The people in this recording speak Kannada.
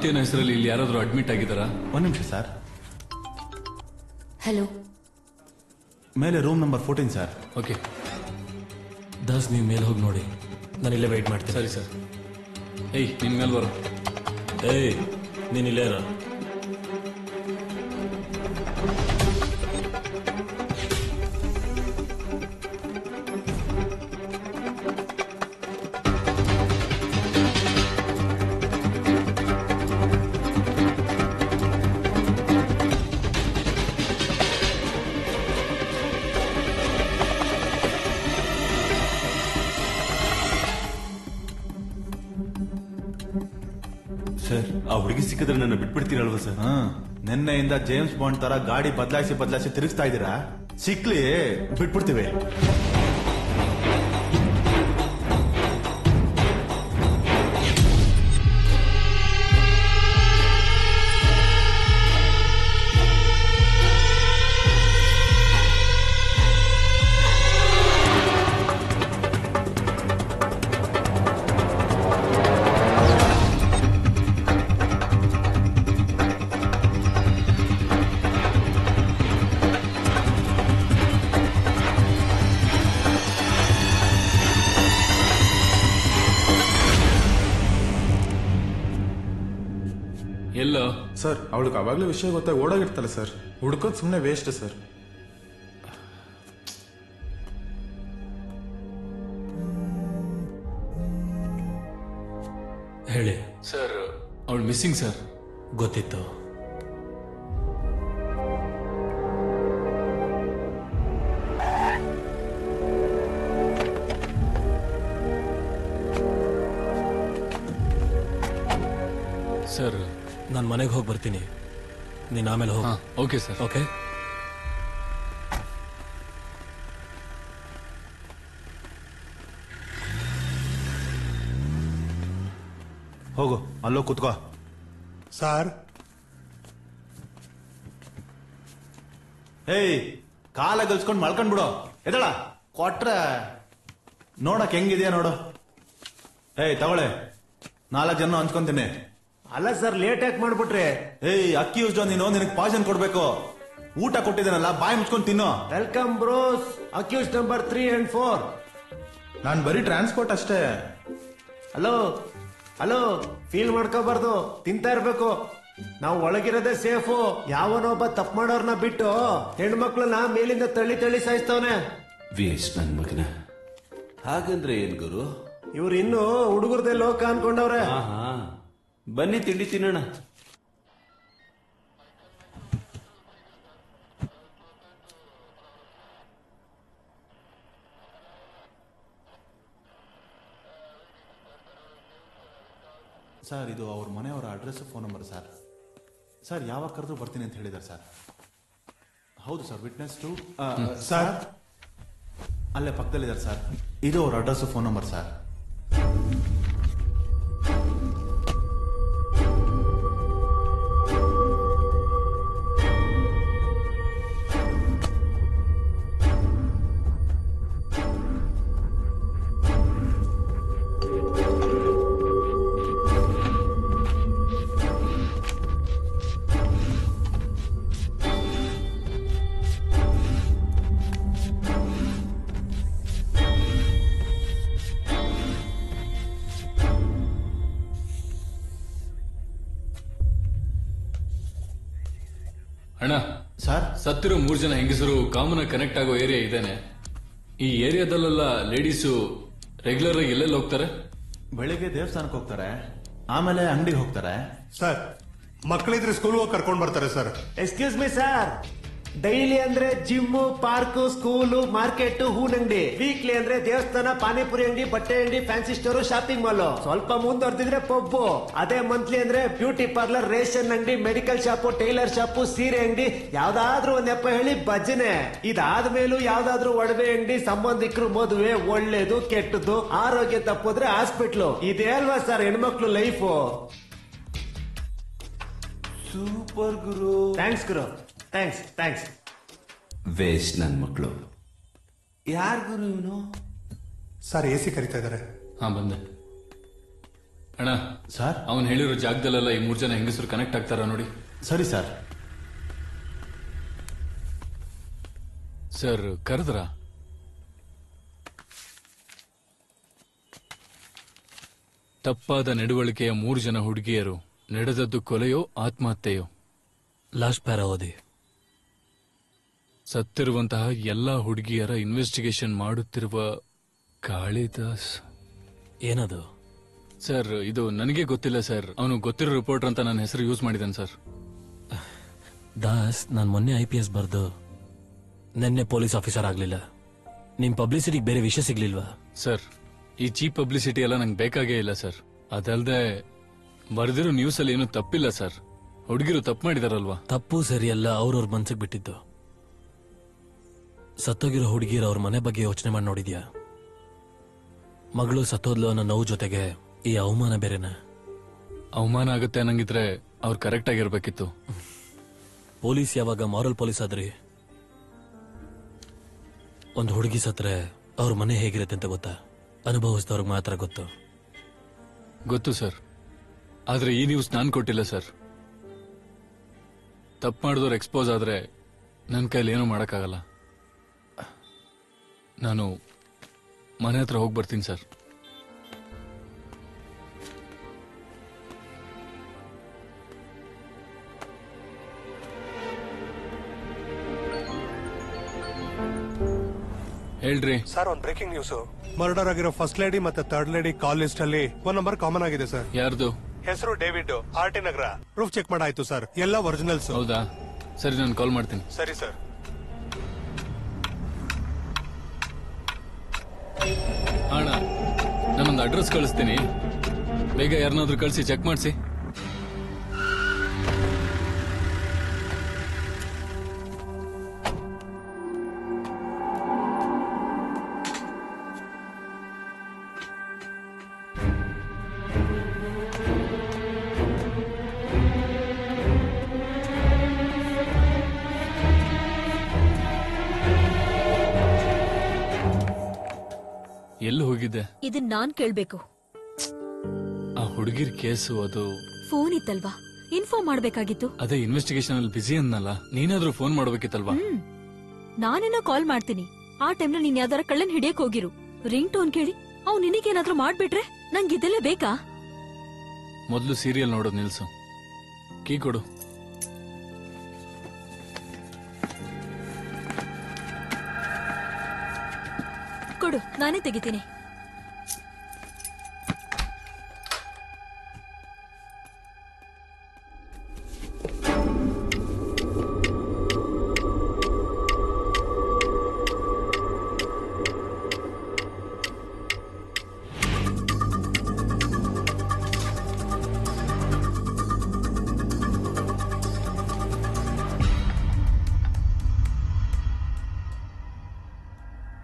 ಶಾಂತಿ ಅನ್ನೋ ಹೆಸರಲ್ಲಿ ಇಲ್ಲಿ ಯಾರಾದ್ರೂ ಅಡ್ಮಿಟ್ ಆಗಿದ್ದಾರಾ? ಒಂದು ನಿಮಿಷ ಸರ್. ಹಲೋ, ಮೇಲೆ room number 14 sir. Okay Das, ನೀವು ಮೇಲೆ ಹೋಗಿ ನೋಡಿ, ನಾನು ಇಲ್ಲೇ ವೆಯ್ಟ್ ಮಾಡ್ತೀನಿ. ಸರಿ ಸರ್. ಏಯ್, ನಿನ್ ಮೇಲೆ ಬರೋ. ಏಯ್, ನೀನು ಇಲ್ಲೇ ಇರ. ಸರ್, ಆ ಹುಡುಗಿ ಸಿಕ್ಕಿದ್ರೆ ನನ್ನ ಬಿಟ್ಬಿಡ್ತೀರಲ್ವಾ ಸರ್? ನಿನ್ನೆಯಿಂದ ಜೇಮ್ಸ್ ಬಾಂಡ್ ತರ ಗಾಡಿ ಬದಲಾಯಿಸಿ ತಿರುಗಿಸ್ತಾ ಇದ್ದೀರಾ. ಸಿಕ್ಲಿ ಬಿಟ್ಬಿಡ್ತೀವಿ. ಎಲ್ಲೋ ಸರ್, ಅವಳಿಗೆ ಅವಾಗಲೇ ವಿಷಯ ಗೊತ್ತಾಗಿ ಓಡಾಗಿರ್ತಲ್ಲ ಸರ್. ಹುಡ್ಕೋದು ಸುಮ್ಮನೆ ವೇಸ್ಟ್ ಸರ್. ಹೇಳಿ ಸರ್. ಅವಳು ಮಿಸ್ಸಿಂಗ್ ಸರ್. ಗೊತ್ತಿತ್ತು. ಸರ್, ನಾನು ಮನೆಗೆ ಹೋಗಿ ಬರ್ತೀನಿ, ನೀನು ಆಮೇಲೆ ಹೋಗಿ. Okay sir. ಓಕೆ. ಹೋಗು, ಅಲ್ಲೋ ಕುತ್ಕೋ. ಸರ್, ಏಯ್, ಕಾಲ ಗಲ್ಸ್ಕೊಂಡ್ ಮಲ್ಕೊಂಡ್ಬಿಡು. ಎದಳ ಕೊಟ್ರೆ ನೋಡಕ್ ಹೆಂಗಿದ್ಯಾ ನೋಡು. ಏಯ್, ತಗೊಳ್ಳೆ, 4 ಜನ ಹಂಚ್ಕೊಂತೀನಿ. ಅಲ್ಲ ಸರ್, ಲೇಟ್ ಯಾಕೆ ಮಾಡ್ಬಿಟ್ರಿ? ಏಯ್, ಅಕ್ಯೂಸ್ಡ್ ನೀನು, ನಿನಗೆ ಪಾಯ್ಸನ್ ಕೊಡ್ಬೇಕು. ಊಟ ಕೊಟ್ಟಿದ್ದೇನಲ್ಲ, ಬಾಯಿ ಮುಚ್ಕೊಂಡು ತಿನ್ನು. Welcome bros, accused number 3 and 4. ನಾನು ಬರೀ ಟ್ರಾನ್ಸ್ಪೋರ್ಟ್ ಅಷ್ಟೇ. ಹಲೋ, ಫೀಲ್ ಮಾಡ್ಕೋಬಾರ್ದು, ತಿಂತಾ ಇರ್ಬೇಕು. ನಾವು ಒಳಗಿರೋದೇ ಸೇಫು. ಯಾವನೊಬ್ಬ ತಪ್ಪು ಮಾಡೋರ್ನ ಬಿಟ್ಟು ಹೆಣ್ಮಕ್ಳನ್ನ ಮೇಲಿಂದ ತಳ್ಳಿ ಸಾಯಿಸ್ತವನೆ. ವೇಸ್ಟ್ ನನ್ ಮಗನ. ಹಾಗಂದ್ರೆ ಏನ್ ಗುರು? ಇವ್ರು ಇನ್ನು ಹುಡುಗರದೇ ಲೋಕ ಅನ್ಕೊಂಡವ್ರೆ. ಬನ್ನಿ ತಿಂಡಿ ತಿನ್ನೋಣ. ಸರ್, ಇದು ಅವ್ರ ಮನೆಯವರ address, phone number sir. Sir, ಯಾವಾಗ ಕರೆದ್ರು ಬರ್ತೀನಿ ಅಂತ ಹೇಳಿದಾರೆ ಸರ್. ಹೌದು ಸರ್, ವಿಟ್ನೆಸ್ ಟು ಸರ್, ಅಲ್ಲೇ ಪಕ್ಕದಲ್ಲಿದ್ದಾರೆ ಸರ್. ಇದು ಅವ್ರ ಅಡ್ರೆಸ್, ಫೋನ್ ನಂಬರ್ ಸರ್. ಅಣ್ಣ, ಸರ್, ಸತ್ತಿರೋ 3 ಜನ ಹೆಂಗಸರು ಕಾಮನ್ ಕನೆಕ್ಟ್ ಆಗೋ ಏರಿಯಾ ಇದೇನೆ. ಈ ಏರಿಯಾದಲ್ಲೆಲ್ಲ ಲೇಡೀಸು ರೆಗ್ಯುಲರ್ ಆಗಿ ಎಲ್ಲೆಲ್ಲಿ ಹೋಗ್ತಾರೆ? ಬೆಳಿಗ್ಗೆ ದೇವಸ್ಥಾನಕ್ಕೆ ಹೋಗ್ತಾರೆ, ಆಮೇಲೆ ಅಂಗಡಿಗೆ ಹೋಗ್ತಾರೆ. ಸರ್, ಮಕ್ಕಳಿದ್ರೆ ಸ್ಕೂಲ್ ಹೋಗಿ ಕರ್ಕೊಂಡ್ ಬರ್ತಾರೆ sir. Excuse me sir, daily ಅಂದ್ರೆ ಜಿಮ್, ಪಾರ್ಕ್, ಸ್ಕೂಲು, ಮಾರ್ಕೆಟ್, ಹೂನಂಗಡಿ. ವೀಕ್ಲಿ ಅಂದ್ರೆ ದೇವಸ್ಥಾನ, ಪಾನಿಪುರಿ ಅಂಗಡಿ, ಬಟ್ಟೆ ಅಂಗಡಿ, ಫ್ಯಾನ್ಸಿ ಸ್ಟೋರ್, ಶಾಪಿಂಗ್ ಮಾಲ್. ಸ್ವಲ್ಪ ಮುಂದುವರೆದಿದ್ರೆ ಪಬ್ಬು. ಅದೇ ಮಂತ್ಲಿ ಅಂದ್ರೆ ಬ್ಯೂಟಿ ಪಾರ್ಲರ್, ರೇಷನ್ ಅಂಗಡಿ, ಮೆಡಿಕಲ್ ಶಾಪ್, ಟೈಲರ್ ಶಾಪ್, ಸೀರೆ ಅಂಗಡಿ, ಯಾವ್ದಾದ್ರೂ ಒಂದ್ ನೆಪ ಹೇಳಿ ಭಜನೆ. ಇದಾದ್ಮೇಲೂ ಯಾವ್ದಾದ್ರೂ ಒಡವೆ ಅಂಗಡಿ, ಸಂಬಂಧಿಕರು ಮದುವೆ, ಒಳ್ಳೇದು ಕೆಟ್ಟದ್ದು, ಆರೋಗ್ಯ ತಪ್ಪೋದ್ರೆ ಹಾಸ್ಪಿಟ್ಲು. ಇದೇ ಅಲ್ವಾ ಸರ್ ಹೆಣ್ಮಕ್ಳು ಲೈಫು? ಸೂಪರ್ ಗುರು. ಥ್ಯಾಂಕ್ಸ್ ಗುರು, ಥ್ಯಾಂಕ್ಸ್. ವೇಸ್ಟ್ ನನ್ ಮಕ್ಕಳು. ಯಾರ್ ಗುರು ಇವನು? ಸರ್, AC ಕರಿತಾ ಇದಾರೆ. ಬಂದೆ. ಅಣ್ಣ ಸರ್ ಅವನು ಹೇಳಿರೋ ಜಾಗದಲ್ಲೆಲ್ಲ ಈ 3 ಜನ ಹೆಂಗಸರು ಕನೆಕ್ಟ್ ಆಗ್ತಾರ ನೋಡಿ. ಸರಿ ಸರ್. ಸರ್ ಕರೆದ್ರ? ತಪ್ಪಾದ ನಡವಳಿಕೆಯ 3 ಜನ ಹುಡುಗಿಯರು, ನಡೆದದ್ದು ಕೊಲೆಯೋ ಆತ್ಮಹತ್ಯೆಯೋ? ಲಾಸ್ಟ್ ಪ್ಯಾರ ಓದಿ. ಸತ್ತಿರುವಂತಹ ಎಲ್ಲಾ ಹುಡುಗಿಯರ ಇನ್ವೆಸ್ಟಿಗೇಷನ್ ಮಾಡುತ್ತಿರುವ ಕಾಳಿದಾಸ್. ಏನದು? ಸರ್ ಇದು ನನಗೆ ಗೊತ್ತಿಲ್ಲ ಸರ್. ಅವನು ಗೊತ್ತಿರೋ ರಿಪೋರ್ಟರ್ ಅಂತ ನನ್ನ ಹೆಸರು ಯೂಸ್ ಮಾಡಿದ್ದಾನೆ ಸರ್. ದಾಸ್, ನಾನು ಮೊನ್ನೆ IPS ಬರ್ದು ನೆನ್ನೆ ಪೊಲೀಸ್ ಆಫೀಸರ್ ಆಗ್ಲಿಲ್ಲ. ನಿಮ್ ಪಬ್ಲಿಸಿಟಿಗೆ ಬೇರೆ ವಿಷಯ ಸಿಗ್ಲಿಲ್ವಾ? ಸರ್ ಈ ಚೀಪ್ ಪಬ್ಲಿಸಿಟಿ ಎಲ್ಲ ನಂಗೆ ಬೇಕಾಗೇ ಇಲ್ಲ ಸರ್. ಅದಲ್ಲದೆ ಬರ್ದಿರೋ ನ್ಯೂಸ್ ಅಲ್ಲಿ ಏನು ತಪ್ಪಿಲ್ಲ ಸರ್. ಹುಡುಗಿರು ತಪ್ಪು ಮಾಡಿದಾರಲ್ವಾ? ತಪ್ಪು ಸರಿಯಲ್ಲ ಅವ್ರವ್ರ ಮನ್ಸಿಗೆ ಬಿಟ್ಟಿದ್ದು. ಸತ್ತೋಗಿರೋ ಹುಡುಗಿರ ಅವ್ರ ಮನೆ ಬಗ್ಗೆ ಯೋಚನೆ ಮಾಡಿ ನೋಡಿದ್ಯಾ? ಮಗಳು ಸತ್ತೋದ್ಲು ಅನ್ನೋ ನೋವು ಜೊತೆಗೆ ಈ ಅವಮಾನ ಬೇರೆನಾ? ಅವಮಾನ ಆಗುತ್ತೆ ಅನ್ನಂಗಿದ್ರೆ ಅವ್ರು ಕರೆಕ್ಟ್ ಆಗಿರ್ಬೇಕಿತ್ತು. ಪೊಲೀಸ್ ಯಾವಾಗ ಮಾರಲ್ ಪೊಲೀಸ್ ಆದ್ರಿ? ಒಂದು ಹುಡುಗಿ ಸತ್ರೆ ಅವ್ರ ಮನೆ ಹೇಗಿರುತ್ತೆ ಅಂತ ಗೊತ್ತಾ? ಅನುಭವಿಸಿದವ್ರಿಗೆ ಮಾತ್ರ ಗೊತ್ತು. ಗೊತ್ತು ಸರ್, ಆದ್ರೆ ಈ ನ್ಯೂಸ್ ನಾನ್ ಕೊಟ್ಟಿಲ್ಲ ಸರ್. ತಪ್ಪು ಮಾಡಿದವ್ರು ಎಕ್ಸ್ಪೋಸ್ ಆದ್ರೆ ನನ್ನ ಕೈಲಿ ಏನೂ ಮಾಡಕ್ಕಾಗಲ್ಲ. ನಾನು ಮನೆ ಹತ್ರ ಹೋಗಿ ಬರ್ತೀನಿ ಸರ್. ಹೇಳ್ರಿ ಸರ್, ಒಂದು ಬ್ರೇಕಿಂಗ್ ನ್ಯೂಸ್. ಮರ್ಡರ್ ಆಗಿರೋ ಫಸ್ಟ್ ಲೇಡಿ ಮತ್ತೆ ಥರ್ಡ್ ಲೇಡಿ ಕಾಲ್ ಲಿಸ್ಟ್ ಅಲ್ಲಿ 1 ನಂಬರ್ ಕಾಮನ್ ಆಗಿದೆ ಸರ್. ಯಾರ್ದು? ಹೆಸರು ಡೇವಿಡ್, RT ನಗರ. ಪ್ರೂಫ್ ಚೆಕ್ ಮಾಡಾಯ್ತು ಸರ್, ಎಲ್ಲ ಒರಿಜಿನಲ್ಸ್. ಹೌದಾ? ಸರಿ, ನಾನು ಕಾಲ್ ಮಾಡ್ತೀನಿ. ಸರಿ ಸರ್. ಅಣ್ಣ ನಾನೊಂದು ಅಡ್ರೆಸ್ ಕಳಿಸ್ತೀನಿ, ಬೇಗ ಯಾರನ್ನಾದ್ರೂ ಕಳಿಸಿ ಚೆಕ್ ಮಾಡಿಸಿ. ಎಲ್ಲಿ ಹೋಗಿದ್ದೆ? ಇದನ್ ನಾನ್ ಕೇಳ್ಬೇಕು. ಆ ಹುಡುಗಿರ್ ಕೇಸು ಅದು ಫೋನ್ ಇತ್ತಲ್ವಾ, ಇನ್ಫಾರ್ಮ್ ಮಾಡ್ಬೇಕಾಗಿತ್ತು. ಅದೇ ಇನ್ವೆಸ್ಟಿಗೇಷನ್ ಅಲ್ಲಿ ಬಿಸಿ ಅನ್ನಲ್ಲ, ನೀನಾದ್ರೂ ಫೋನ್ ಮಾಡ್ಬೇಕಿತ್ತಲ್ವಾ? ನಾನೇನೋ ಕಾಲ್ ಮಾಡ್ತೀನಿ, ಆ ಟೈಮ್ನ ನೀನ್ ಯಾವ್ದಾರ ಕಳ್ಳನ್ ಹಿಡಿಯಕ್ ಹೋಗಿರು. ರಿಂಗ್ ಟೋನ್ ಕೇಳಿ ಅವ್ ನಿನಗೇನಾದ್ರೂ ಮಾಡ್ಬಿಟ್ರೆ ನಂಗೆ ಇದೆಲ್ಲ ಬೇಕಾ? ಮೊದ್ಲು ಸೀರಿಯಲ್ ನೋಡೋದು ನಿಲ್ಸು. ಕೀ ಕೊಡು. ಕೊಡು, ನಾನೇ ತೆಗಿತೀನಿ.